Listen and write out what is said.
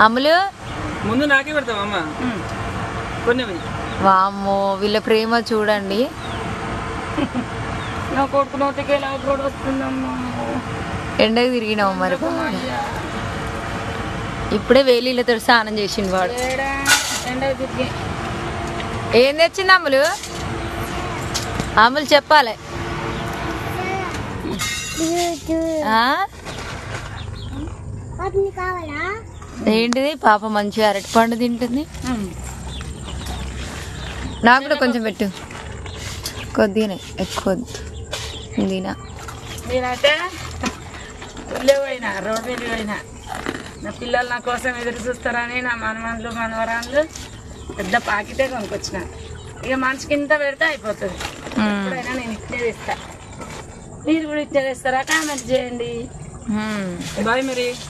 అమ్ములు ముందు నాకే పెడతాం అమ్మ కొన్ని. వామ్మో వీళ్ళ ప్రేమ చూడండి. నా కొడుకు నోటికి ఎలా కూడా వస్తుందమ్మా. ఎండకు తిరిగినావు మరి. ఇప్పుడే వేలీలతో స్నానం చేసిండు వాడు. ఎండకు తిరిగి ఏం తెచ్చింది అమ్ములు? అమ్ములు చెప్పాలి. ఏంటిది పాప మంచిగా అరటి పండు తింటుంది. నాకు కూడా కొంచెం పెట్టు. కొద్దిగానే ఎక్కువ తినా. నేనైతే ఊళ్ళో పోయినా, రోడ్డు మీద పోయినా. నా పిల్లలు నా కోసం ఎదురు చూస్తారని నా మనమన్లు మనవరాన్లు పెద్ద పాకిటే కొనుక్కొచ్చిన. ఇక మనిషికి ఇంత పెడితే అయిపోతుంది. ఎప్పుడైనా నేను ఇట్లే తెస్తా. మీరు కూడా ఇట్లే తెస్తారా? కామెంట్ చేయండి. బాయ్ మరి.